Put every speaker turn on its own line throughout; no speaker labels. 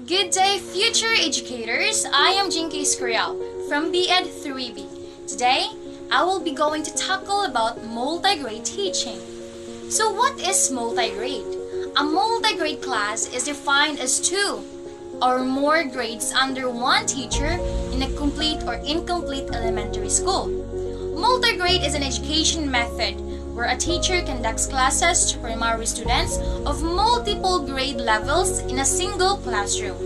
Good day, future educators. I am Jinky Escorial from BEd 3B. Today, I will be going to tackle about multigrade teaching. So what is multigrade? A multigrade class is defined as 2 or more grades under one teacher in a complete or incomplete elementary school. Multigrade is an education method where a teacher conducts classes to primary students of multiple grade levels in a single classroom.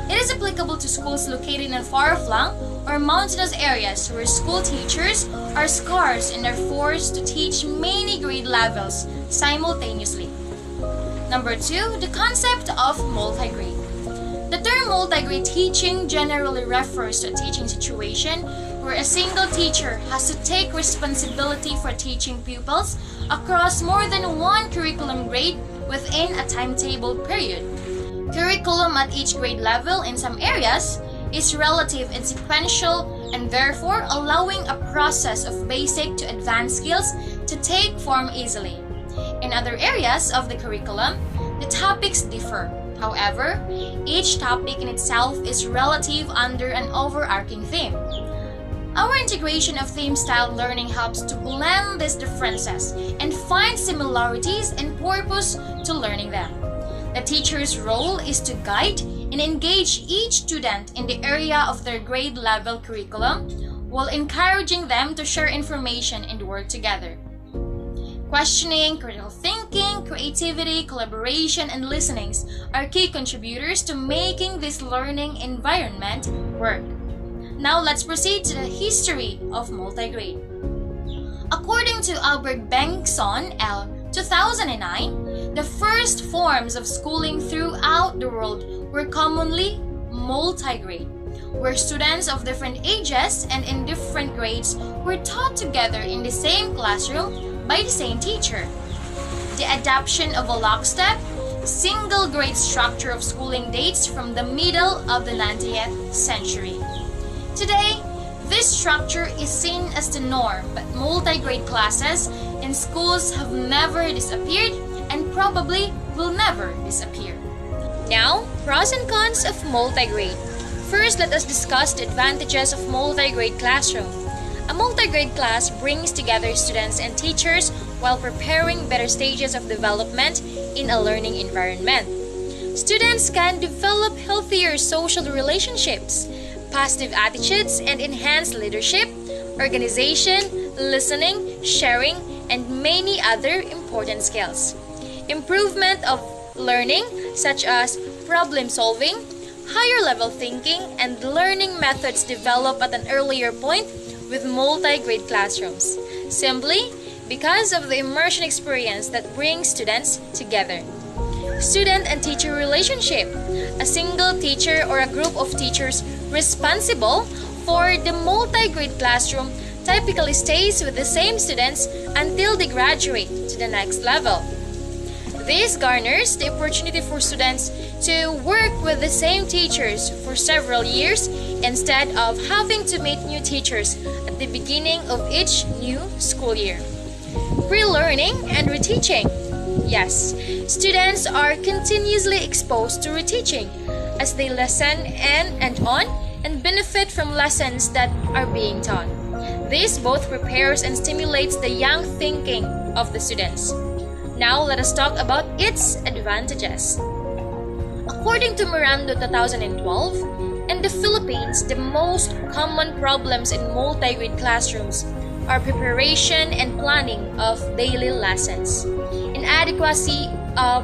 It is applicable to schools located in far-flung or mountainous areas where school teachers are scarce and are forced to teach many grade levels simultaneously. Number 2, the concept of multigrade. The term multigrade teaching generally refers to a teaching situation where a single teacher has to take responsibility for teaching pupils across more than one curriculum grade within a timetable period. Curriculum at each grade level in some areas is relative and sequential, and therefore allowing a process of basic to advanced skills to take form easily. In other areas of the curriculum, the topics differ. However, each topic in itself is relative under an overarching theme. Our integration of theme-style learning helps to blend these differences and find similarities and purpose to learning them. The teacher's role is to guide and engage each student in the area of their grade level curriculum while encouraging them to share information and work together. Questioning, critical thinking, creativity, collaboration, and listenings are key contributors to making this learning environment work. Now let's proceed to the history of multigrade. According to Albert Bengtson, 2009, the first forms of schooling throughout the world were commonly multigrade, where students of different ages and in different grades were taught together in the same classroom by the same teacher. The adoption of a lockstep, single grade structure of schooling dates from the middle of the 19th century. Today, this structure is seen as the norm, but multi-grade classes in schools have never disappeared and probably will never disappear. Now, pros and cons of multi-grade. First, let us discuss the advantages of multi-grade classroom. A multi-grade class brings together students and teachers while preparing better stages of development in a learning environment. Students can develop healthier social relationships, positive attitudes, and enhance leadership, organization, listening, sharing, and many other important skills. Improvement of learning such as problem solving, higher level thinking, and learning methods develop at an earlier point with multi-grade classrooms, simply because of the immersion experience that brings students together. Student and teacher relationship. A single teacher or a group of teachers responsible for the multi-grade classroom typically stays with the same students until they graduate to the next level. This garners the opportunity for students to work with the same teachers for several years instead of having to meet new teachers at the beginning of each new school year. Pre-learning and reteaching. Yes, students are continuously exposed to reteaching as they listen and on and benefit from lessons that are being taught. This both prepares and stimulates the young thinking of the students. Now let us talk about its advantages. According to Miranda 2012, in the Philippines, the most common problems in multi-grade classrooms are preparation and planning of daily lessons, inadequacy of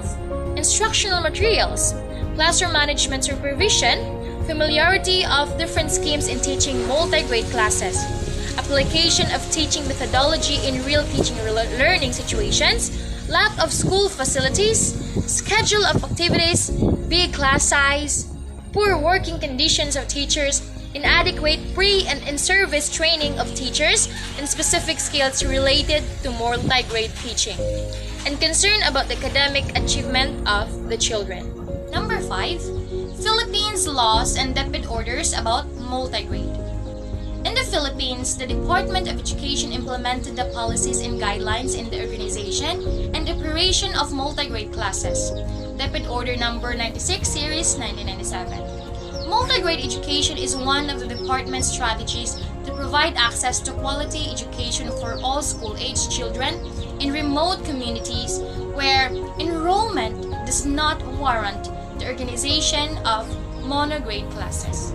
instructional materials, classroom management supervision, familiarity of different schemes in teaching multi-grade classes, application of teaching methodology in real teaching learning situations, lack of school facilities, schedule of activities, big class size, poor working conditions of teachers, inadequate pre- and in-service training of teachers in specific skills related to multi-grade teaching, and concern about the academic achievement of the children. Number 5. Philippines laws and debit orders about multi-grade. In the Philippines, the Department of Education implemented the policies and guidelines in the organization and operation of multigrade classes, DepEd Order Number 96, Series 1997. Multigrade education is one of the department's strategies to provide access to quality education for all school-aged children in remote communities where enrollment does not warrant the organization of monograde classes.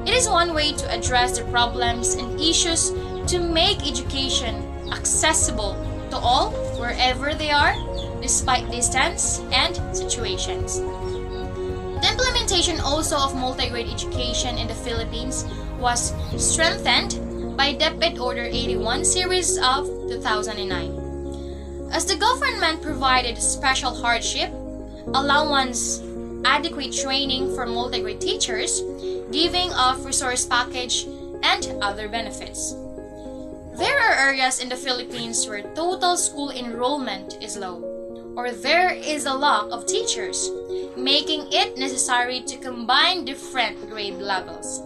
It is one way to address the problems and issues to make education accessible to all wherever they are, despite distance and situations. The implementation also of multigrade education in the Philippines was strengthened by DepEd Order 81 Series of 2009. As the government provided special hardship, allowance, adequate training for multigrade teachers, giving of resource package, and other benefits. There are areas in the Philippines where total school enrollment is low, or there is a lack of teachers, making it necessary to combine different grade levels.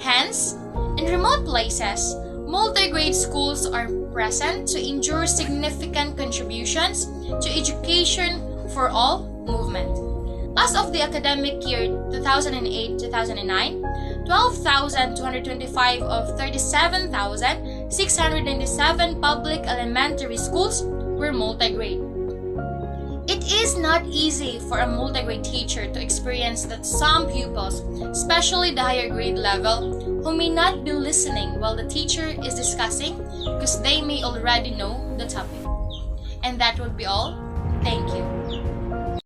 Hence, in remote places, multigrade schools are present to ensure significant contributions to education for all movement. As of the academic year 2008-2009, 12,225 of 37,697 public elementary schools were multigrade. It is not easy for a multigrade teacher to experience that some pupils, especially the higher grade level, who may not be listening while the teacher is discussing because they may already know the topic. And that would be all. Thank you.